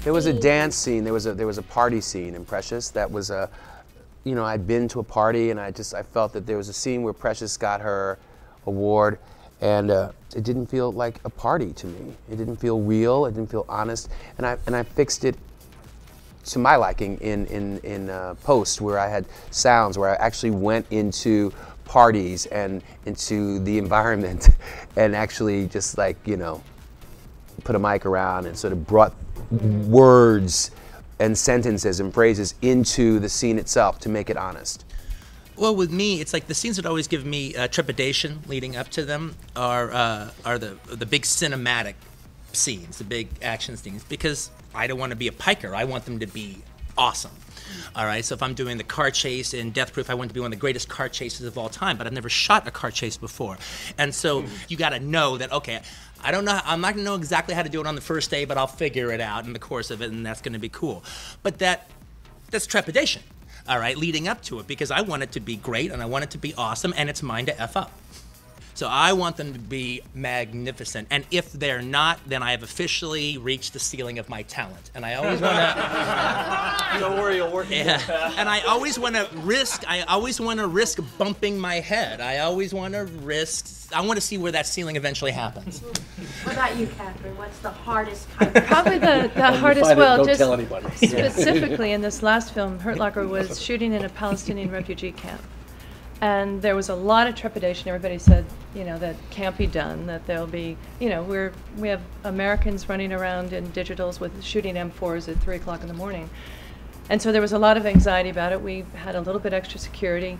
There was a dance scene. There was a party scene in Precious that was a, you know, I'd been to a party and I felt that there was a scene where Precious got her award, and it didn't feel like a party to me. It didn't feel real. It didn't feel honest, and I fixed it to my liking in post, where I had sounds, where I actually went into parties and into the environment and actually just, like, you know, put a mic around and sort of brought words and sentences and phrases into the scene itself to make it honest. Well, with me, it's like the scenes that always give me trepidation leading up to them are the big cinematic scenes, the big action scenes, because I don't want to be a piker. I want them to be awesome. All right, so if I'm doing the car chase in Death Proof, I want it to be one of the greatest car chases of all time, but I've never shot a car chase before. And so you got to know that, okay, I don't know, I'm not going to know exactly how to do it on the first day, but I'll figure it out in the course of it, and that's going to be cool. But that's trepidation, all right, leading up to it, because I want it to be great, and I want it to be awesome, and it's mine to F up. So I want them to be magnificent, and if they're not, then I have officially reached the ceiling of my talent. And I always want to. Don't worry, you'll work. Yeah. And I always want to risk. I always want to risk bumping my head. I always want to risk. I want to see where that ceiling eventually happens. What about you, Catherine? What's the hardest kind of? Probably the hardest. Well, don't just tell anybody. specifically in this last film, Hurt Locker was shooting in a Palestinian refugee camp. And there was a lot of trepidation. Everybody said, you know, that can't be done, that there'll be, you know, we have Americans running around in digitals with shooting M4s at 3 o'clock in the morning. And so there was a lot of anxiety about it. We had a little bit extra security.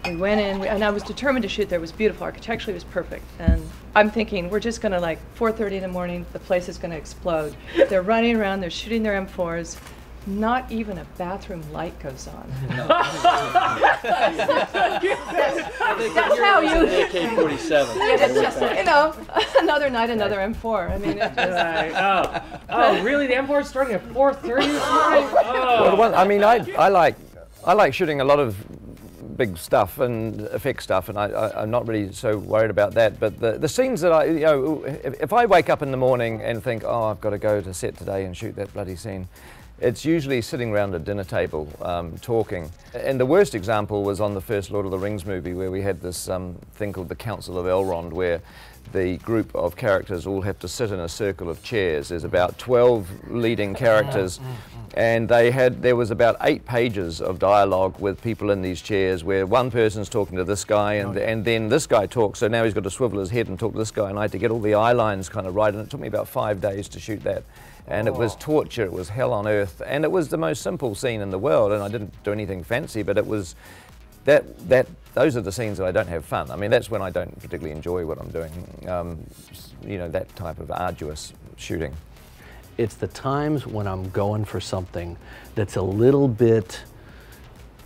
We went in, and I was determined to shoot there. It was beautiful. Architecturally, it was perfect. And I'm thinking, we're just going to, like, 4:30 in the morning, the place is going to explode. They're running around, they're shooting their M4s. Not even a bathroom light goes on. No. That's how you. AK-47. It's just, you know, another night, another M4. I mean, it just. Oh, really? The M4 is starting at 4:30 this morning? Oh. Well, I mean, I like shooting a lot of big stuff and effect stuff, and I'm not really so worried about that. But the scenes that you know, if I wake up in the morning and think, oh, I've got to go to set today and shoot that bloody scene, it's usually sitting around a dinner table talking. And the worst example was on the first Lord of the Rings movie, where we had this thing called the Council of Elrond, where the group of characters all have to sit in a circle of chairs. There's about 12 leading characters, and there was about 8 pages of dialogue with people in these chairs, where one person's talking to this guy, and then this guy talks, so now he's got to swivel his head and talk to this guy, and I had to get all the eye lines kind of right, and it took me about 5 days to shoot that. And it was torture, it was hell on earth, and it was the most simple scene in the world, and I didn't do anything fancy, but it was those are the scenes that I don't have fun. I mean, that's when I don't particularly enjoy what I'm doing, you know, that type of arduous shooting. It's the times when I'm going for something that's a little bit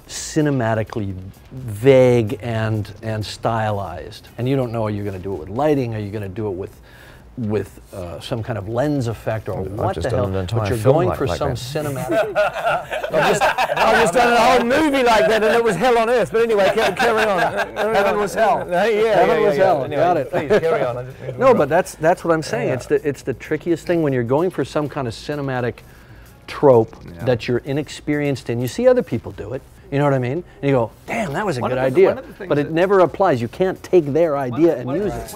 cinematically vague and stylized, and you don't know, are you going to do it with lighting, are you going to do it with some kind of lens effect, or what the hell, but you're going for some cinematic. I've just done a whole movie like that, and it was hell on earth. But anyway, carry on. Heaven was hell. Heaven was hell. Anyway, got it. Please carry on. No, but that's what I'm saying. Yeah. It's the trickiest thing when you're going for some kind of cinematic trope that you're inexperienced in. You see other people do it. You know what I mean? And you go, damn, that was a good idea. But it never applies. You can't take their idea and use it.